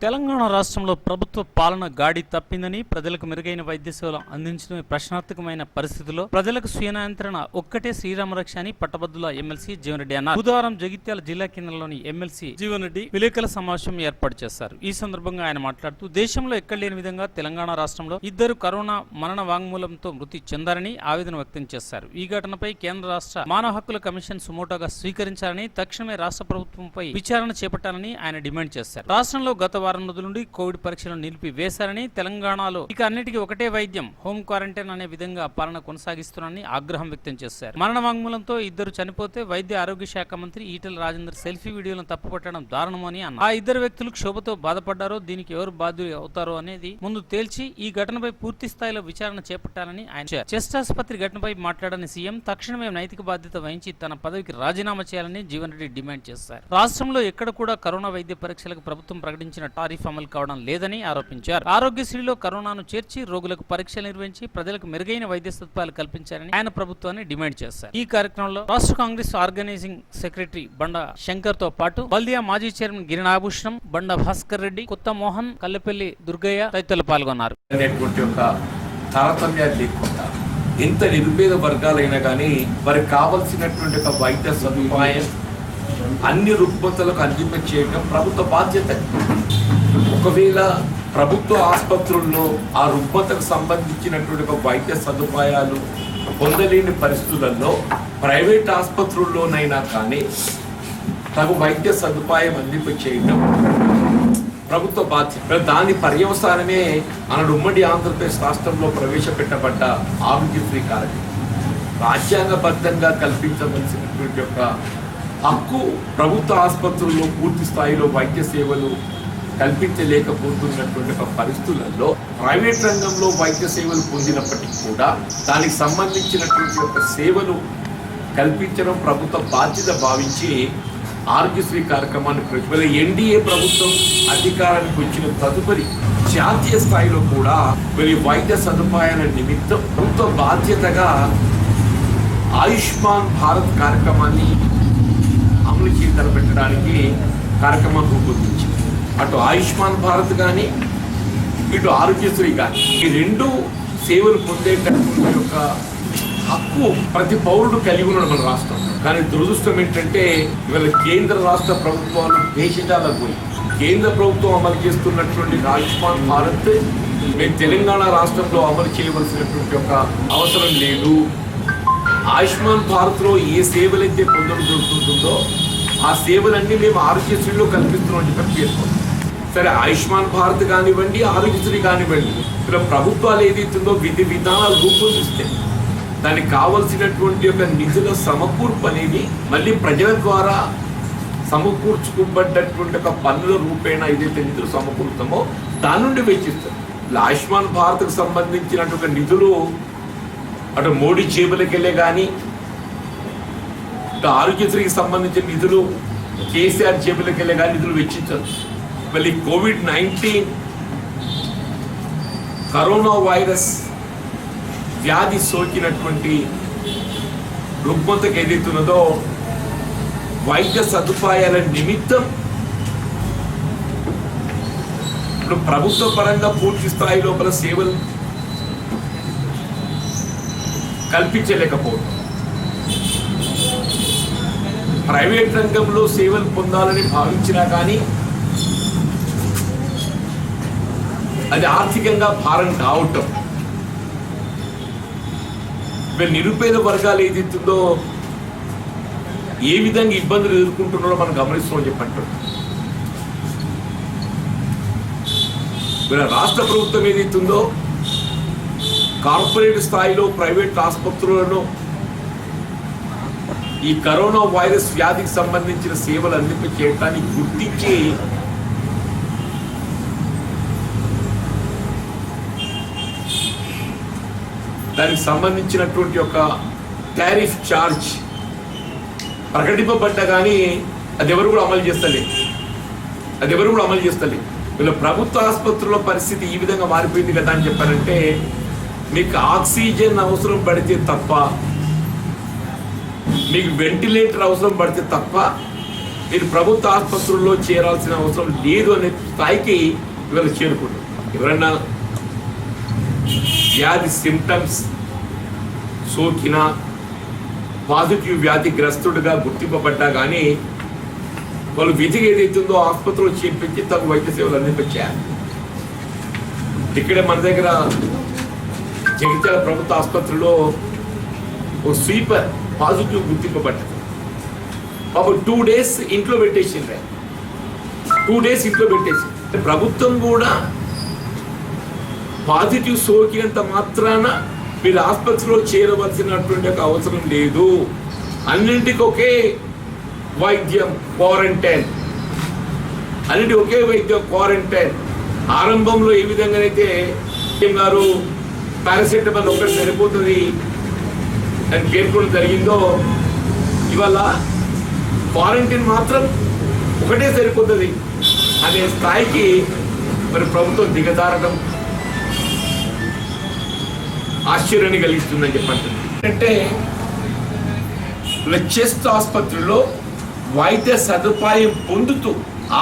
తెలంగాణ రాష్ట్రంలో ప్రభుత్వ పాలన గాడి తప్పిందని, ప్రజలకు మెరుగైన వైద్య సేవలు అందించడమే ప్రశ్నార్థకమైన పరిస్థితుల్లో ప్రజలకు స్వీయ నియంత్రణ ఒక్కటే శ్రీరామరక్ష అని పట్టభద్రుల ఎమ్మెల్సీ జీవన్ రెడ్డి అన్నారు. బుధవారం జగిత్యాల జిల్లా కేంద్రంలోని ఎమ్మెల్సీ జీవన్ రెడ్డి విలేకరుల సమావేశం ఏర్పాటు చేశారు. ఈ సందర్భంగా ఆయన మాట్లాడుతూ, దేశంలో ఎక్కడ లేని విధంగా తెలంగాణ రాష్ట్రంలో 2 కరోనా మరణ వాంగ్మూలంతో మృతి చెందారని ఆవేదన వ్యక్తం చేశారు. ఈ ఘటనపై కేంద్ర రాష్ట్ర మానవ హక్కుల కమిషన్ సుమోటోగా స్వీకరించాలని, తక్షణమే రాష్ట్ర ప్రభుత్వంపై విచారణ చేపట్టాలని ఆయన డిమాండ్ చేశారు. రాష్ట్రంలో గత వారం రోజుల నుండి కోవిడ్ పరీక్షలను నిలిపివేశారని, తెలంగాణలో ఇక అన్నిటికీ ఒకటే వైద్యం, హోం క్వారంటైన్ అనే విధంగా పాలన కొనసాగిస్తున్నారని ఆగ్రహం వ్యక్తం చేశారు. మరణ వాంగ్మూలంతో 2 చనిపోతే వైద్య ఆరోగ్య శాఖ మంత్రి ఈటెల రాజేందర్ సెల్ఫీ వీడియోలను తప్పుపట్టడం దారుణమని అన్నారు. ఆ 2 వ్యక్తులు క్షోభతో బాధపడ్డారో, దీనికి ఎవరు బాధ్యులు అవుతారో అనేది ముందు తేల్చి ఈ ఘటనపై పూర్తి స్థాయిలో విచారణ చేపట్టాలని ఆయన చెస్ట్ ఆసుపత్రి ఘటనపై మాట్లాడని సీఎం తక్షణమే నైతిక బాధ్యత వహించి తన పదవికి రాజీనామా చేయాలని జీవన్ రెడ్డి డిమాండ్ చేశారు. రాష్ట్రంలో ఎక్కడ కూడా కరోనా వైద్య పరీక్షలకు ప్రభుత్వం ప్రకటించిన టారిఫ్ అమలు కావడం లేదని ఆరోపించారు. ఆరోగ్యశ్రీలో కరోనాను చేర్చి రోగులకు పరీక్షలు నిర్వహించి ప్రజలకు మెరుగైన వైద్య సదుపాయాలు కల్పించాలని ఆయన ప్రభుత్వాన్ని డిమాండ్ చేశారు. ఈ కార్యక్రమంలో రాష్ట్ర కాంగ్రెస్ ఆర్గనైజింగ్ సెక్రటరీ బండ శంకర్ తో పాటు బల్దియా మాజీ చైర్మన్ గిరినాభూషణం, బండ భాస్కర్ రెడ్డి, కొత్త మోహన్, కల్లెపల్లి దుర్గయ్య తదితరులు పాల్గొన్నారు. ఎంత నిరుపేద వర్గాలైనా కానీ వారికి కావలసినటువంటి ఒక వైద్య సదుపాయం అన్ని రుగ్మతలకు అందింప చేయడం ప్రభుత్వ బాధ్యత. ఒకవేళ ప్రభుత్వ ఆసుపత్రుల్లో ఆ రుగ్మతకు సంబంధించినటువంటి ఒక వైద్య సదుపాయాలు పొందలేని పరిస్థితులలో ప్రైవేట్ ఆసుపత్రుల్లోనైనా కానీ తగు వైద్య సదుపాయం అందింప చేయడం ప్రభుత్వ బాధ్యత. దాని పర్యవసానమే అన్నడు ఉమ్మడి ఆంధ్రప్రదేశ్ రాష్ట్రంలో ప్రవేశపెట్టబడ్డ ఆరోగ్యశ్రీ కార్యక్రమం. రాజ్యాంగబద్ధంగా కల్పించవలసినటువంటి యొక్క హక్కు ప్రభుత్వ ఆసుపత్రుల్లో పూర్తి స్థాయిలో వైద్య సేవలు కల్పించలేకపోతున్నటువంటి ఒక పరిస్థితులలో ప్రైవేట్ రంగంలో వైద్య సేవలు పొందినప్పటికీ కూడా దానికి సంబంధించినటువంటి ఒక సేవలు కల్పించడం ప్రభుత్వ బాధ్యత భావించి ఆరోగ్యశ్రీ కార్యక్రమాన్ని ఎన్డీఏ ప్రభుత్వం అధికారానికి వచ్చిన తదుపరి జాతీయ స్థాయిలో కూడా వైద్య సదుపాయాల నిమిత్తం ప్రభుత్వ బాధ్యతగా ఆయుష్మాన్ భారత్ కార్యక్రమాన్ని అమలు పెట్టడానికి కార్యక్రమం రూపొందించింది. అటు ఆయుష్మాన్ భారత్ కానీ ఇటు ఆరోగ్యశ్రీ కానీ ఈ 2 సేవలు పొందేటటువంటి యొక్క హక్కు ప్రతి పౌరుడు కలిగి ఉన్నాడు మన రాష్ట్రం. కానీ దురదృష్టం ఏంటంటే ఇవాళ కేంద్ర రాష్ట్ర ప్రభుత్వాలు దేశజాల పోయి కేంద్ర ప్రభుత్వం అమలు చేస్తున్నటువంటి ఆయుష్మాన్ భారత్ మేము తెలంగాణ రాష్ట్రంలో అమలు చేయవలసినటువంటి ఒక అవసరం లేదు. ఆయుష్మాన్ భారత్లో ఏ సేవలైతే పొందడం జరుగుతుందో ఆ సేవలన్నీ మేము ఆరోగ్యశ్రీలో కల్పిస్తున్నామని చెప్పి పేర్కొన్నాం. సరే, ఆయుష్మాన్ భారత్ కానివ్వండి, ఆరోగ్యశ్రీ కానివ్వండి, ఇలా ప్రభుత్వాలు ఏదైతుందో విధి విధానాలు రూపొందిస్తే దానికి కావలసినటువంటి ఒక నిధుల సమకూర్పు అనేది మళ్ళీ ప్రజల ద్వారా సమకూర్చుకోబడ్డటువంటి ఒక పన్నుల రూపేణ ఏదైతే నిధులు సమకూరుతామో దాని నుండి వెచ్చిస్తారు. ఆయుష్మాన్ భారత్కు సంబంధించినటువంటి నిధులు అటు మోడీ జేబులకు వెళ్ళే కానీ, ఇటు ఆరోగ్యశ్రీకి సంబంధించిన నిధులు కేసీఆర్ జేబులకు వెళ్ళే కానీ నిధులు వెచ్చించరు. మళ్ళీ కోవిడ్-19 కరోనా వైరస్ వ్యాధి సోకినటువంటి రుగ్మతకు ఏదైతున్నదో వైద్య సదుపాయాల నిమిత్తం ఇప్పుడు ప్రభుత్వ పరంగా పూర్తి స్థాయి లోపల సేవలు కల్పించలేకపోవడం, ప్రైవేట్ రంగంలో సేవలు పొందాలని భావించినా కానీ అది ఆర్థికంగా భారం కావటం, నిరుపేద వర్గాలు ఏదైతుందో ఏ విధంగా ఇబ్బందులు ఎదుర్కొంటున్నారో మనం గమనిస్తున్నాం చెప్పండి. రాష్ట్ర ప్రభుత్వం ఏదైతుందో కార్పొరేట్ స్థాయిలో ప్రైవేట్ ఆసుపత్రులను ఈ కరోనా వైరస్ వ్యాధికి సంబంధించిన సేవలు అందింప చేయడానికి గుర్తించి దానికి సంబంధించినటువంటి ఒక టారిఫ్ ఛార్జ్ ప్రకటింపబడ్డా కానీ అది ఎవరు కూడా అమలు చేస్తలే. వీళ్ళ ప్రభుత్వ ఆసుపత్రుల పరిస్థితి ఈ విధంగా మారిపోయింది కదా అని చెప్పారంటే, మీకు ఆక్సిజన్ అవసరం పడితే తప్ప, మీకు వెంటిలేటర్ అవసరం పడితే తప్ప మీరు ప్రభుత్వ ఆసుపత్రుల్లో చేరాల్సిన అవసరం లేదు అనే స్థాయికి ఇవాళ చేరుకుంటారు. ఎవరన్నా వ్యాధి సిమ్టమ్స్ సోకిన పాజిటివ్ వ్యాధిగ్రస్తుడిగా గుర్తింపబడ్డా కానీ వాళ్ళు విధిగా ఏదైతుందో ఆసుపత్రిలో చేర్పించి తమ వైద్య సేవలు అందించారు. ఇక్కడే మన దగ్గర జగిత్యాల ప్రభుత్వ ఆసుపత్రిలో ఓ స్వీపర్ పాజిటివ్ గుర్తింపబడ్డది. బాబు 2 days ఇంట్లో పెట్టేసిండ్రే, 2 days ఇంట్లో పెట్టేసి. ప్రభుత్వం కూడా పాజిటివ్ సోకినంత మాత్రాన మీరు ఆసుపత్రిలో చేరవలసినటువంటి ఒక అవసరం లేదు. అన్నింటికి ఒకే వైద్యం క్వారంటైన్, అన్నింటి ఒకే వైద్యం క్వారంటైన్. ఆరంభంలో ఏ విధంగానైతే గారు పారాసెటమాల్ ఒకటి సరిపోతుంది అని పేర్కొనడం జరిగిందో, ఇవాళ క్వారంటైన్ మాత్రం ఒకటే సరిపోతుంది అనే స్థాయికి మరి ప్రభుత్వం దిగజారడం ఆశ్చర్యాన్ని కలిగిస్తుందని చెప్పండి. అంటే చెస్ట్ ఆసుపత్రిలో వైద్య సదుపాయం పొందుతూ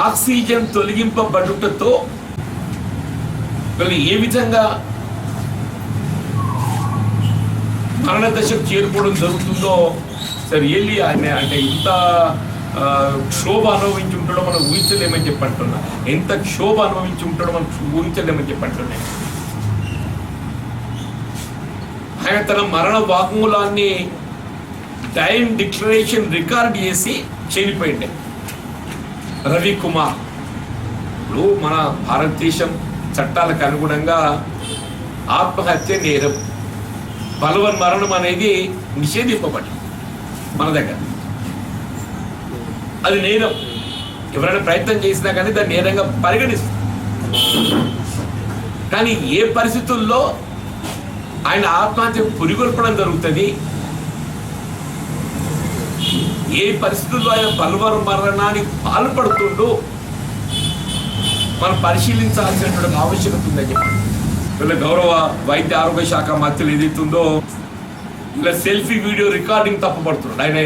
ఆక్సిజన్ తొలగింపబడుటతో ఏ విధంగా మరణ దశకు చేరుకోవడం జరుగుతుందో సరే వెళ్ళి ఆయన అంటే ఇంత క్షోభ అనుభవించి ఉంటాడో మనం ఊహించలేమని చెప్పంటున్నా. ఎంత క్షోభ అనుభవించి ఉంటాడో మనం ఊహించలేమని చెప్పంటున్నా. ఆయన తన మరణ వాగ్మూలాన్ని టైం డిక్లరేషన్ రికార్డ్ చేసి చనిపోయింది. రవికుమార్ ఇప్పుడు మన భారతదేశం చట్టాలకు అనుగుణంగా ఆత్మహత్య నేరం, బలవన్ మరణం అనేది నిషేధింపబడింది మన దగ్గర. అది నేరం. ఎవరైనా ప్రయత్నం చేసినా కానీ దాన్ని నేరంగా పరిగణిస్తుంది. కానీ ఏ పరిస్థితుల్లో ఆయన ఆత్మహత్య పురిగొల్పడం జరుగుతుంది, ఏ పరిస్థితుల్లో ఆయన బలవన్ మరణానికి పాల్పడుతుండో మనం పరిశీలించాల్సినటువంటి ఆవశ్యకత ఉందని చెప్పండి. వీళ్ళ గౌరవ వైద్య ఆరోగ్య శాఖ మంత్రులు ఏదైతుందో ఇలా సెల్ఫీ వీడియో రికార్డింగ్ తప్పుపడుతున్నాడు. ఆయన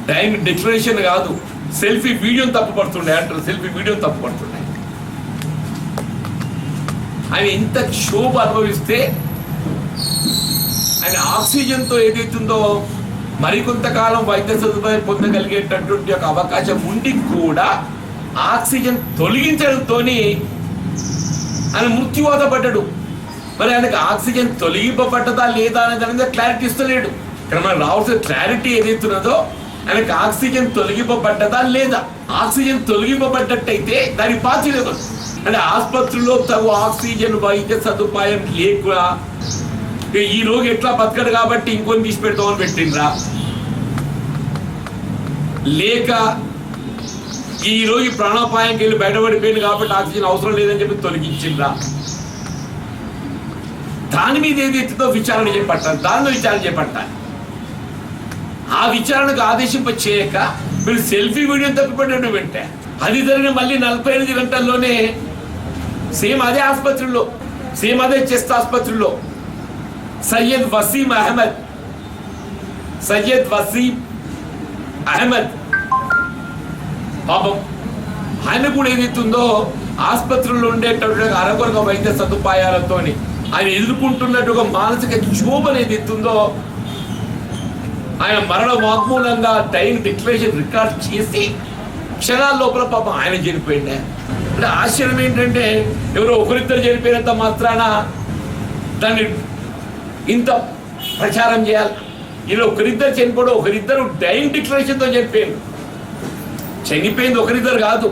టైం డిక్లరేషన్ కాదు, సెల్ఫీ వీడియోని తప్పుపడుతుండే అంటారు. సెల్ఫీ వీడియోని తప్పుపడుతుండే. ఆయన ఎంత క్షోభ అనుభవిస్తే ఆయన ఆక్సిజన్తో ఏదైతుందో మరికొంతకాలం వైద్య సదుపాయం పొందగలిగేటటువంటి ఒక అవకాశం ఉండి కూడా ఆక్సిజన్ తొలగించడంతో ఆయన మృత్యువాత పడ్డాడు. మరి ఆయనకు ఆక్సిజన్ తొలగింపబడ్డదా లేదా అనేది క్లారిటీ ఇస్తలేడు. ఇక్కడ మనకు రావాల్సిన క్లారిటీ ఏదైతున్నదో ఆయనకు ఆక్సిజన్ తొలగింపబడ్డదా లేదా. ఆక్సిజన్ తొలగింపబడ్డట్టయితే దానికి బాధ్యత అంటే ఆసుపత్రిలో తగు ఆక్సిజన్ వైద్య సదుపాయం లేక ఈ రోగి ఎట్లా బతకడు కాబట్టి ఇంకొని తీసి పెడతామని పెట్టిండ్రా, లేక ఈ రోగి ప్రాణాపాయంకి వెళ్ళి బయటపడిపోయింది కాబట్టి ఆక్సిజన్ అవసరం లేదని చెప్పి తొలగించిండ్రా, దాని మీద ఏదైతుందో విచారణ చేపట్టాలి. దానిలో విచారణ చేపట్టాలి. ఆ విచారణకు ఆదేశింప చేయక మీరు సెల్ఫీ వీడియోని తప్పిపడ్డాడు వెంటే. అది జరిగిన మళ్ళీ 48 గంటల్లోనే సేమ్ అదే ఆసుపత్రిలో, సేమ్ అదే చెస్ట్ ఆసుపత్రిలో సయ్యద్ వసీం అహ్మద్ పాపం ఆయన కూడా ఏదైతుందో ఆసుపత్రుల్లో ఉండేటటువంటి అరకొరక వైద్య సదుపాయాలతో ఆయన ఎదుర్కొంటున్నట్టు ఒక మానసిక క్షోభను ఏదైతుందో ఆయన మరణ వాగ్మూలంగా టైం డిక్లరేషన్ రికార్డ్ చేసి క్షణాల లోపల పాపం ఆయన చనిపోయిండే. అంటే ఆశ్చర్యం ఏంటంటే ఎవరో ఒకరిద్దరు చనిపోయినంత మాత్రాన దాన్ని ఇంత ప్రచారం చేయాలి. ఇలా ఒకరిద్దరు చనిపోవడం, ఒకరిద్దరు టైం డిక్లరేషన్తో చనిపోయింది ఒకరిద్దరు కాదు.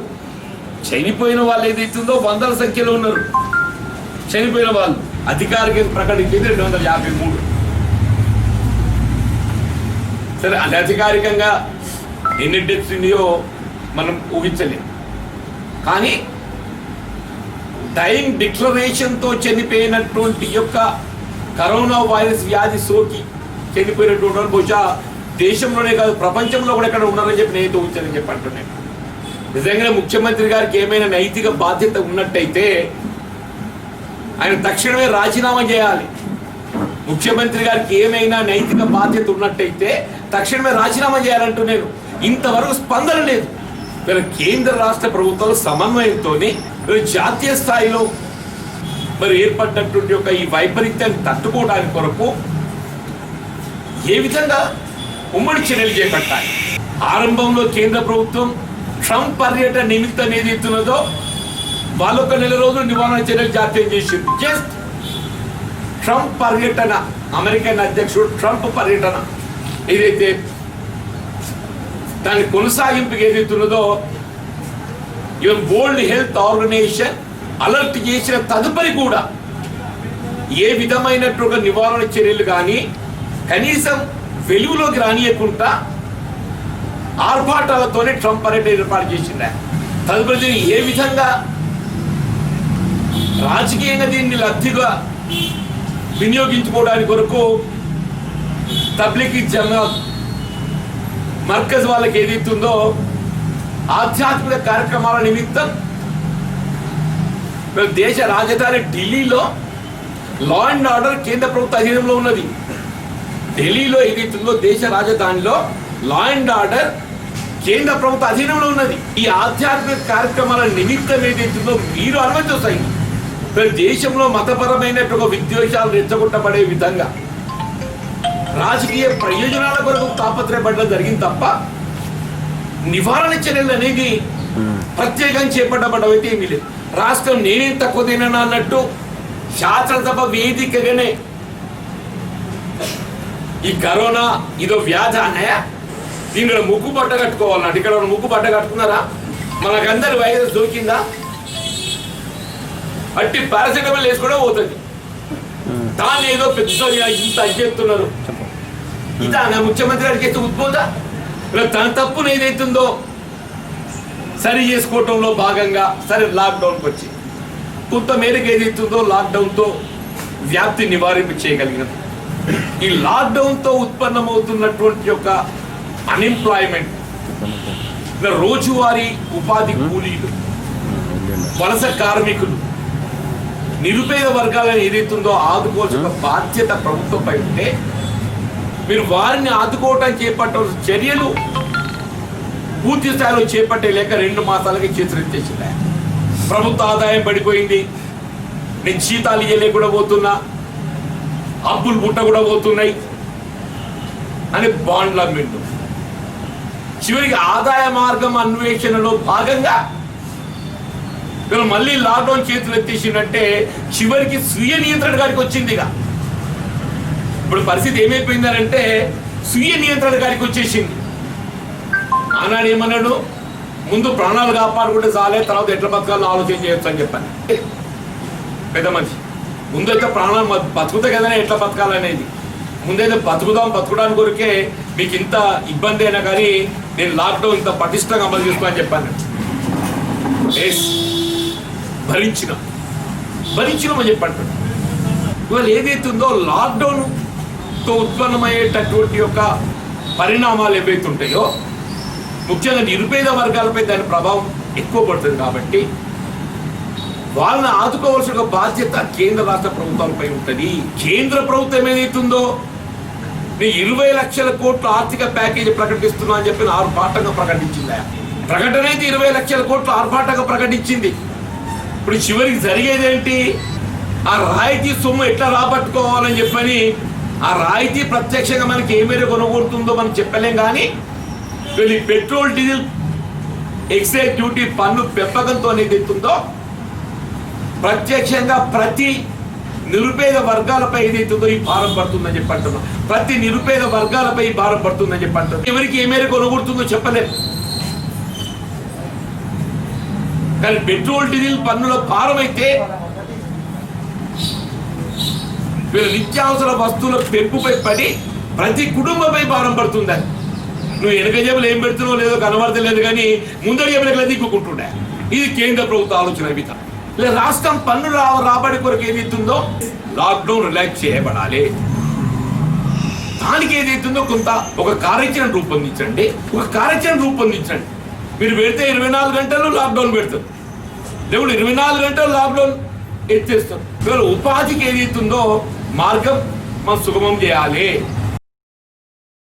చనిపోయిన వాళ్ళు ఏదైతుందో వందల సంఖ్యలో ఉన్నారు. చనిపోయిన వాళ్ళు అధికారిక ప్రకటించింది 253. సరే అనధికారికంగా ఎన్ని డెత్స్ ఉన్నాయో మనం ఊహించలేము. కానీ టైం డిక్లరేషన్తో చనిపోయినటువంటి యొక్క కరోనా వైరస్ వ్యాధి సోకి చనిపోయినటువంటి వాళ్ళు బహుశా దేశంలోనే కాదు ప్రపంచంలో కూడా ఎక్కడ ఉన్నారని చెప్పి నేను ఊహించాలని చెప్పి అంటున్నాను. నిజంగా ముఖ్యమంత్రి గారికి ఏమైనా నైతిక బాధ్యత ఉన్నట్టయితే ఆయన తక్షణమే రాజీనామా చేయాలి. ముఖ్యమంత్రి గారికి ఏమైనా నైతిక బాధ్యత ఉన్నట్టయితే తక్షణమే రాజీనామా చేయాలంటూ నేను. ఇంతవరకు స్పందన లేదు. కేంద్ర రాష్ట్ర ప్రభుత్వాలు సమన్వయంతో జాతీయ స్థాయిలో మరి ఏర్పడినటువంటి ఒక ఈ వైపరీత్యాన్ని తట్టుకోవడానికి కొరకు ఏ విధంగా ఉమ్మడి చర్యలు చేపట్టాలి. ఆరంభంలో కేంద్ర ప్రభుత్వం ట్రంప్ పర్యటన నిమిత్తం ఏదైతున్నదో వాళ్ళొక నెల రోజులు నివారణ చర్యలు జాతీయం చేసింది. జస్ట్ ట్రంప్ పర్యటన, అమెరికన్ అధ్యక్షుడు ట్రంప్ పర్యటన ఏదైతే దాని కొనసాగింపుకి ఏదైతున్నదో even world health organisation alert చేసిన తదుపరి కూడా ఏ విధమైనటువంటి నివారణ చర్యలు కానీ కనీసం వెలుగులోకి రానియకుండా ఆర్భాటాలతోనే ట్రంప్ పర్యటన ఏర్పాటు చేసింది. తదుపరి ఏ విధంగా రాజకీయంగా దీన్ని లబ్ధిగా వినియోగించుకోవడానికి కొరకు తబ్లిగీ జమాత్ మర్కజ్ వాళ్ళకి ఏదైతుందో ఆధ్యాత్మిక కార్యక్రమాల నిమిత్తం దేశ రాజధాని ఢిల్లీలో లా అండ్ ఆర్డర్ కేంద్ర ప్రభుత్వ అధీనంలో ఉన్నది. ఢిల్లీలో ఏదైతుందో దేశ రాజధానిలో లా అండ్ ఆర్డర్ కేంద్ర ప్రభుత్వ అధీనంలో ఉన్నది. ఈ ఆధ్యాత్మిక కార్యక్రమాల నిమిత్తం ఏదైతుందో మీరు అనుమతిస్తాయి దేశంలో మతపరమైనటువంటి విద్వేషాలు రెచ్చగొట్టబడే విధంగా రాజకీయ ప్రయోజనాల కొరకు తాపత్రయపడడం జరిగింది తప్ప నివారణ చర్యలు అనేది ప్రత్యేకంగా చేపట్టబడమైతే ఏమీ లేదు. రాష్ట్రం నేనేం తక్కువ తినను అన్నట్టు శాసనసభ వేదికగానే ఈ కరోనా ఇదో వ్యాధి అన్నయ్య దీనిలో ముక్కు బట్ట కట్టుకోవాలన్నట్టు ఇక్కడ ముక్కు బట్ట కట్టుకున్నారా? మనకందరి వైరస్ దొరికిందా? అట్టి పారాసిటమాల్ వేసుకోవడం పోతుంది. దాన్ని ఏదో పెద్ద ఇంత చెప్తున్నారు. ఇదా నా ముఖ్యమంత్రి గారికి అయితే ఉద్బోధా? తన తప్పును ఏదైతుందో సరి చేసుకోవటంలో భాగంగా సరే లాక్డౌన్కి వచ్చి కొంత మేరకు ఏదైతుందో లాక్డౌన్తో వ్యాప్తి నివారింపు చేయగలిగినది. ఈ లాక్డౌన్తో ఉత్పన్నమవుతున్నటువంటి యొక్క అన్ఎంప్లాయ్మెంట్, రోజువారీ ఉపాధి కూలీలు, వలస కార్మికులు, నిరుపేద వర్గాలను ఏదైతుందో ఆదుకోవాల్సిన బాధ్యత ప్రభుత్వంపై ఉంటే మీరు వారిని ఆదుకోవటానికి చేపట్టాల్సిన చర్యలు పూర్తి స్థాయిలో చేపట్టే లేక 2 మాసాలకి చేతులెత్తేసింది. ప్రభుత్వ ఆదాయం పడిపోయింది, నేను జీతాలు ఇయ్యలేకుండా పోతున్నా, అప్పులు పుట్ట కూడా పోతున్నాయి అని బాండ్లు అమ్మిండు. చివరికి ఆదాయ మార్గం అన్వేషణలో భాగంగా వీళ్ళు మళ్ళీ లాక్డౌన్ చేతులు ఎత్తేసిందంటే చివరికి స్వీయ నియంత్రణ గారికి వచ్చింది. ఇప్పుడు పరిస్థితి ఏమైపోయిందనంటే స్వీయ నియంత్రణ గారికి వచ్చేసింది. ఆనాడు ఏమన్నాడు, ముందు ప్రాణాలు కాపాడుకుంటే చాలే, తర్వాత ఎట్లా బతకాలని ఆలోచన చేయొచ్చు అని చెప్పాను. పెద్ద మనిషి ముందైతే ప్రాణాలు బతుకుతాయి కదా ఎట్లా బతకాలనేది, ముందైతే బతకడానికి కొరికే మీకు ఇంత ఇబ్బంది అయినా కానీ నేను లాక్డౌన్ ఇంత పటిష్టంగా అమలు చేసుకోమని చెప్పాను. భరించినామని చెప్పంటాడు. ఇవాళ ఏదైతుందో లాక్డౌన్తో ఉత్పన్నమయ్యేటటువంటి యొక్క పరిణామాలు ఏవైతే ఉంటాయో ముఖ్యంగా నిరుపేద వర్గాలపై దాని ప్రభావం ఎక్కువ పడుతుంది. కాబట్టి వాళ్ళని ఆదుకోవాల్సిన బాధ్యత కేంద్ర రాష్ట్ర ప్రభుత్వాలపై ఉంటుంది. కేంద్ర ప్రభుత్వం ఏదైతుందో 20 లక్షల కోట్ల ఆర్థిక ప్యాకేజీ ప్రకటిస్తున్నా అని చెప్పి ఆర్భాటంగా ప్రకటించింది. ప్రకటన అయితే 20 లక్షల కోట్ల ఆర్భాటంగా ప్రకటించింది. ఇప్పుడు చివరికి జరిగేది ఏంటి? ఆ రాయితీ సొమ్ము ఎట్లా రాబట్టుకోవాలని చెప్పని ఆ రాయితీ ప్రత్యక్షంగా మనకి ఏ మేర కొనుగోలుతుందో మనం చెప్పలేం. కానీ వీళ్ళు పెట్రోల్ డీజిల్ ఎక్సైజ్ డ్యూటీ పన్ను పెంపకంతో అనేది ఎత్తుందో ప్రత్యక్షంగా ప్రతి నిరుపేద వర్గాలపై ఏదైతుందో ఈ భారం పడుతుందని చెప్పి అంటున్నాం. ప్రతి నిరుపేద వర్గాలపై ఈ భారం పడుతుందని చెప్పి అంటున్నాం. ఎవరికి ఏ మేర కొనుగోలుతుందో చెప్పలేదు. కానీ పెట్రోల్ డీజిల్ పన్నుల భారం అయితే వీళ్ళు నిత్యావసర వస్తువుల పెంపుపై పడి ప్రతి కుటుంబంపై భారం పడుతుందని. నువ్వు వెనక జేబులు ఏం పెడుతున్నావు లేదో కనబడతలేదు, కానీ ముందడి జేబులకు దిక్కుకుంటుండే. ఇది కేంద్ర ప్రభుత్వ ఆలోచన విధానం. లేదా రాష్ట్రం పన్ను రాబడి కొరకు ఏదైతుందో లాక్డౌన్ రిలాక్స్ చేయబడాలి. దానికి ఏదైతుందో కొంత ఒక కార్యాచరణ రూపొందించండి. మీరు పెడితే 24 గంటలు లాక్డౌన్ పెడతారు, లేకుంటే 24 గంటలు లాక్డౌన్ ఎత్తేస్తారు. ఇవాళ ఉపాధికి ఏదైతుందో మార్గం మనం సుగమం చేయాలి.